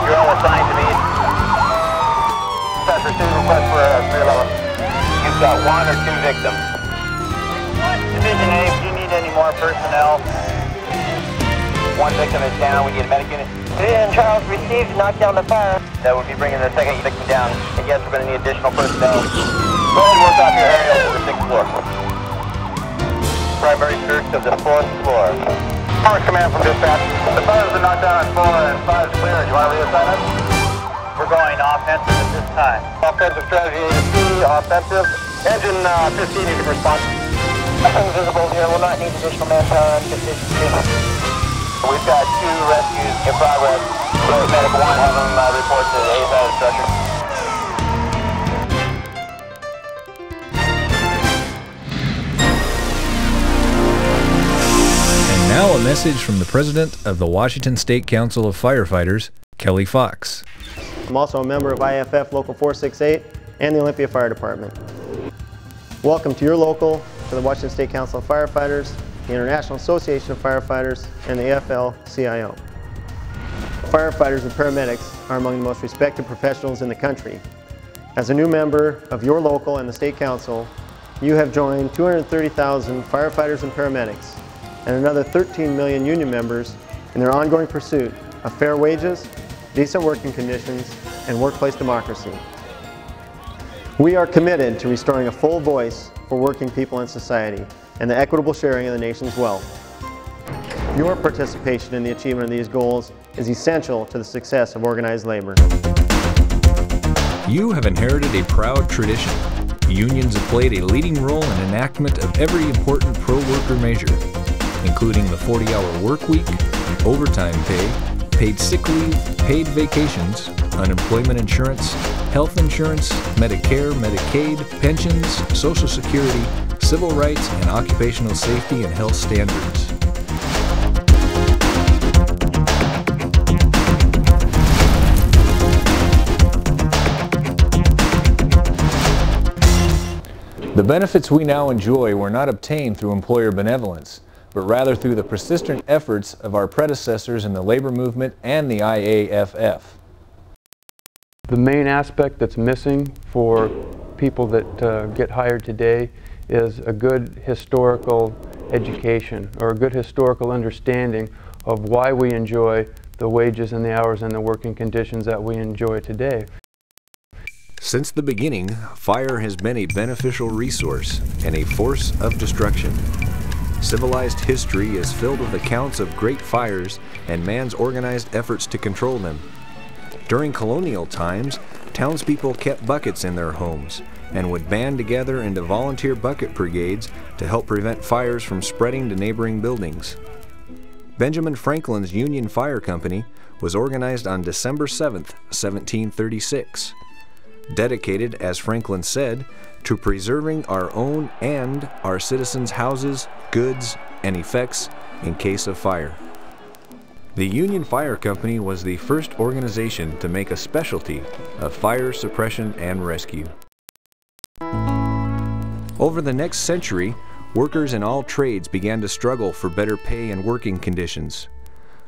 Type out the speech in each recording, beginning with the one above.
You're all assigned to me. That's received request for 311. You've got 1 or 2 victims. Division A, if you need any more personnel. 1 victim is down. We need a medic unit. Division Charles received, knocked down the fire. That would be bringing the 2nd victim down. And yes, we're going to need additional personnel. Go ahead and work off your aerial to the 6th floor. Primary search of the 4th floor. Power command from dispatch. The fire's been knocked down on 4 and 5 is clear. Do you want to reassign us? We're going offensive at this time. Offensive strategy A to C, offensive. Engine 15, you can respond. Nothing visible here. We'll not need additional manpower on Division 2. We've got 2 rescues in progress. Go to medic 1, have them report to the A side of the structure. Now a message from the President of the Washington State Council of Firefighters, Kelly Fox. I'm also a member of IAFF Local 468 and the Olympia Fire Department. Welcome to your local, to the Washington State Council of Firefighters, the International Association of Firefighters, and the AFL-CIO. Firefighters and paramedics are among the most respected professionals in the country. As a new member of your local and the State Council, you have joined 230,000 firefighters and paramedics and another 13 million union members in their ongoing pursuit of fair wages, decent working conditions, and workplace democracy. We are committed to restoring a full voice for working people in society and the equitable sharing of the nation's wealth. Your participation in the achievement of these goals is essential to the success of organized labor. You have inherited a proud tradition. Unions have played a leading role in enactment of every important pro-worker measure, including the 40-hour work week, overtime pay, paid sick leave, paid vacations, unemployment insurance, health insurance, Medicare, Medicaid, pensions, Social Security, civil rights, and occupational safety and health standards. The benefits we now enjoy were not obtained through employer benevolence, but rather through the persistent efforts of our predecessors in the labor movement and the IAFF. The main aspect that's missing for people that get hired today is a good historical education or a good historical understanding of why we enjoy the wages and the hours and the working conditions that we enjoy today. Since the beginning, fire has been a beneficial resource and a force of destruction. Civilized history is filled with accounts of great fires and man's organized efforts to control them. During colonial times, townspeople kept buckets in their homes and would band together into volunteer bucket brigades to help prevent fires from spreading to neighboring buildings. Benjamin Franklin's Union Fire Company was organized on December 7th, 1736, dedicated, as Franklin said, to preserving our own and our citizens' houses, goods, and effects in case of fire. The Union Fire Company was the first organization to make a specialty of fire suppression and rescue. Over the next century, workers in all trades began to struggle for better pay and working conditions.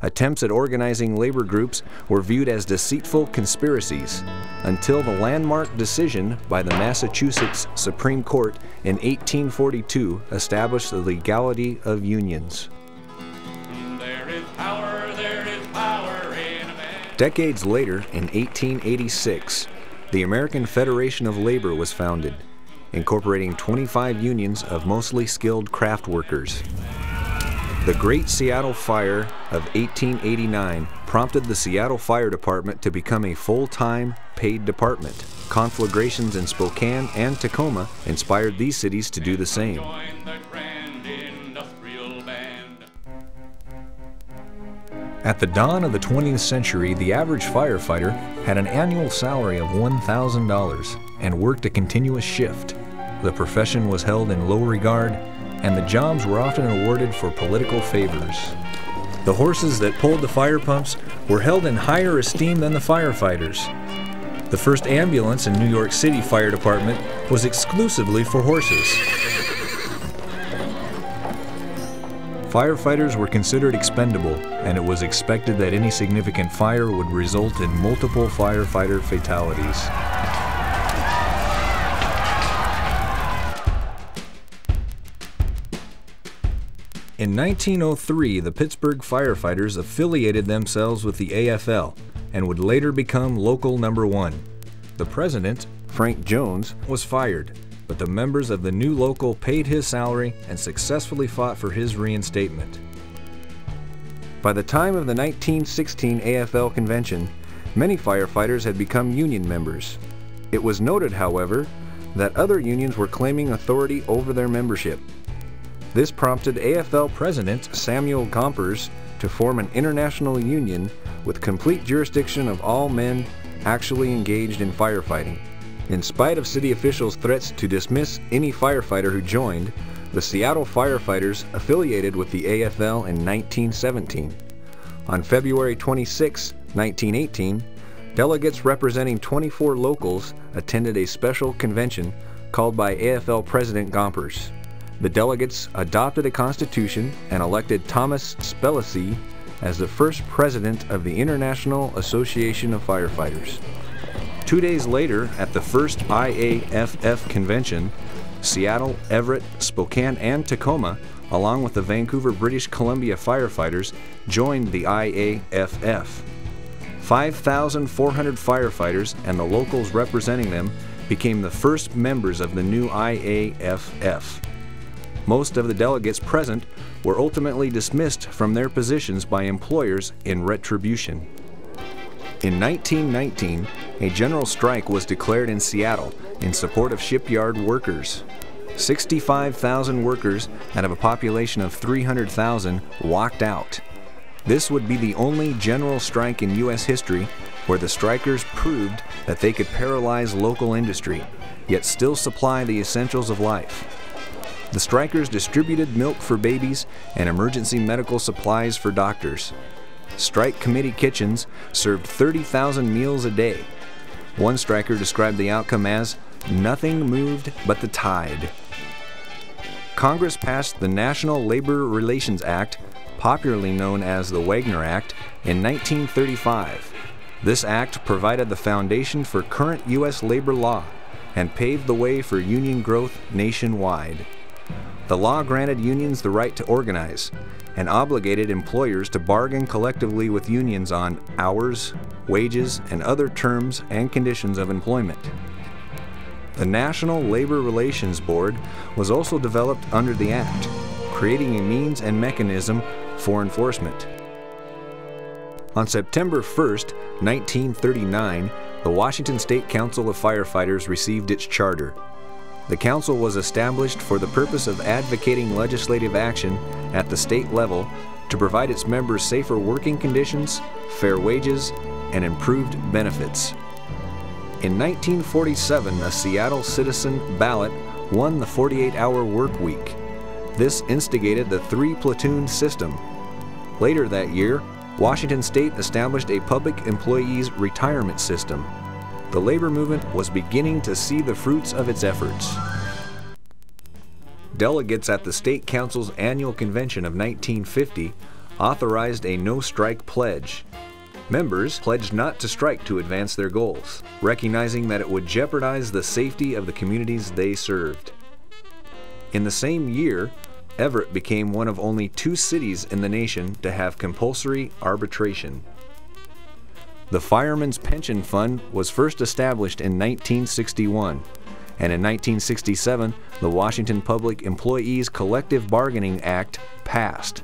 Attempts at organizing labor groups were viewed as deceitful conspiracies until the landmark decision by the Massachusetts Supreme Court in 1842 established the legality of unions. There is power in a man. Decades later, in 1886, the American Federation of Labor was founded, incorporating 25 unions of mostly skilled craft workers. The Great Seattle Fire of 1889 prompted the Seattle Fire Department to become a full-time, paid department. Conflagrations in Spokane and Tacoma inspired these cities to do the same. At the dawn of the 20th century, the average firefighter had an annual salary of $1,000 and worked a continuous shift. The profession was held in low regard, and the jobs were often awarded for political favors. The horses that pulled the fire pumps were held in higher esteem than the firefighters. The first ambulance in New York City Fire Department was exclusively for horses. Firefighters were considered expendable, and it was expected that any significant fire would result in multiple firefighter fatalities. In 1903, the Pittsburgh firefighters affiliated themselves with the AFL and would later become Local Number 1. The president, Frank Jones, was fired, but the members of the new local paid his salary and successfully fought for his reinstatement. By the time of the 1916 AFL convention, many firefighters had become union members. It was noted, however, that other unions were claiming authority over their membership. This prompted AFL President Samuel Gompers to form an international union with complete jurisdiction of all men actually engaged in firefighting. In spite of city officials' threats to dismiss any firefighter who joined, the Seattle Firefighters affiliated with the AFL in 1917. On February 26, 1918, delegates representing 24 locals attended a special convention called by AFL President Gompers. The delegates adopted a constitution and elected Thomas Spellacy as the first president of the International Association of Firefighters. 2 days later, at the first IAFF convention, Seattle, Everett, Spokane, and Tacoma, along with the Vancouver, British Columbia firefighters, joined the IAFF. 5,400 firefighters and the locals representing them became the first members of the new IAFF. Most of the delegates present were ultimately dismissed from their positions by employers in retribution. In 1919, a general strike was declared in Seattle in support of shipyard workers. 65,000 workers out of a population of 300,000 walked out. This would be the only general strike in U.S. history where the strikers proved that they could paralyze local industry, yet still supply the essentials of life. The strikers distributed milk for babies and emergency medical supplies for doctors. Strike committee kitchens served 30,000 meals a day. One striker described the outcome as, "Nothing moved but the tide." Congress passed the National Labor Relations Act, popularly known as the Wagner Act, in 1935. This act provided the foundation for current U.S. labor law and paved the way for union growth nationwide. The law granted unions the right to organize and obligated employers to bargain collectively with unions on hours, wages, and other terms and conditions of employment. The National Labor Relations Board was also developed under the Act, creating a means and mechanism for enforcement. On September 1st, 1939, the Washington State Council of Firefighters received its charter. The council was established for the purpose of advocating legislative action at the state level to provide its members safer working conditions, fair wages, and improved benefits. In 1947, a Seattle citizen ballot won the 48-hour work week. This instigated the 3-platoon system. Later that year, Washington State established a public employees retirement system. The labor movement was beginning to see the fruits of its efforts. Delegates at the State Council's annual convention of 1950 authorized a no-strike pledge. Members pledged not to strike to advance their goals, recognizing that it would jeopardize the safety of the communities they served. In the same year, Everett became one of only 2 cities in the nation to have compulsory arbitration. The Firemen's Pension Fund was first established in 1961, and in 1967, the Washington Public Employees Collective Bargaining Act passed.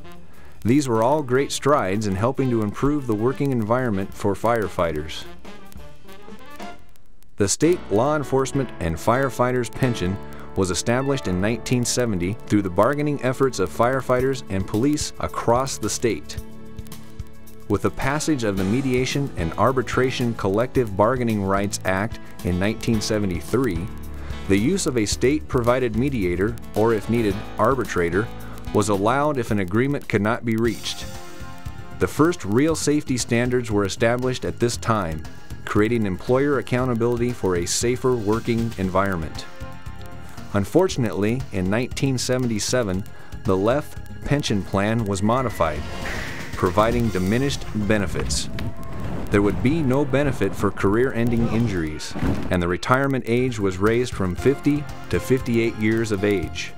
These were all great strides in helping to improve the working environment for firefighters. The State Law Enforcement and Firefighters Pension was established in 1970 through the bargaining efforts of firefighters and police across the state. With the passage of the Mediation and Arbitration Collective Bargaining Rights Act in 1973, the use of a state-provided mediator, or if needed, arbitrator, was allowed if an agreement could not be reached. The first real safety standards were established at this time, creating employer accountability for a safer working environment. Unfortunately, in 1977, the left pension plan was modified, providing diminished benefits. There would be no benefit for career-ending injuries, and the retirement age was raised from 50 to 58 years of age.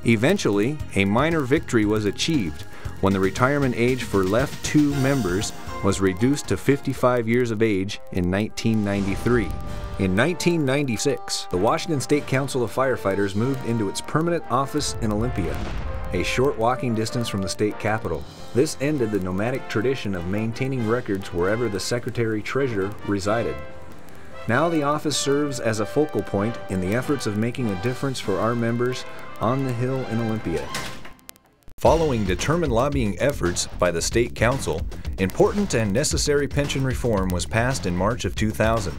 Eventually, a minor victory was achieved when the retirement age for Left 2 members was reduced to 55 years of age in 1993. In 1996, the Washington State Council of Firefighters moved into its permanent office in Olympia, a short walking distance from the state capitol. This ended the nomadic tradition of maintaining records wherever the Secretary-Treasurer resided. Now the office serves as a focal point in the efforts of making a difference for our members on the Hill in Olympia. Following determined lobbying efforts by the State Council, important and necessary pension reform was passed in March of 2000.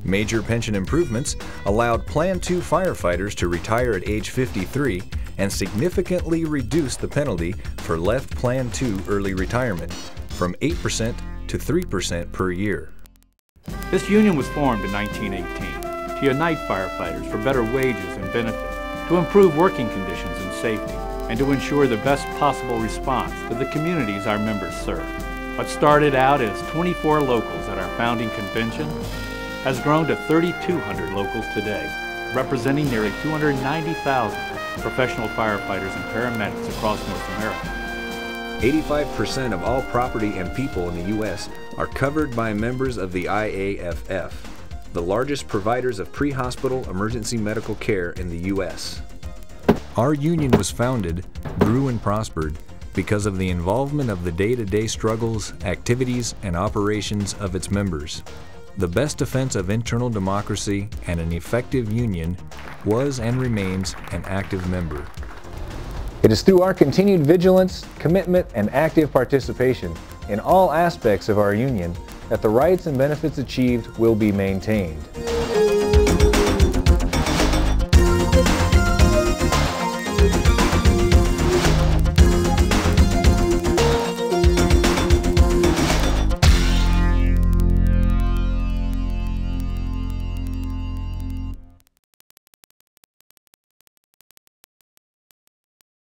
Major pension improvements allowed Plan 2 firefighters to retire at age 53 and significantly reduced the penalty for left Plan 2 early retirement from 8% to 3% per year. This union was formed in 1918 to unite firefighters for better wages and benefits, to improve working conditions and safety, and to ensure the best possible response to the communities our members serve. What started out as 24 locals at our founding convention has grown to 3,200 locals today, representing nearly 290,000 professional firefighters and paramedics across North America. 85% of all property and people in the U.S. are covered by members of the IAFF, the largest providers of pre-hospital emergency medical care in the U.S. Our union was founded, grew and prospered because of the involvement of the day-to-day struggles, activities, and operations of its members. The best defense of internal democracy and an effective union was and remains an active member. It is through our continued vigilance, commitment, and active participation in all aspects of our union that the rights and benefits achieved will be maintained.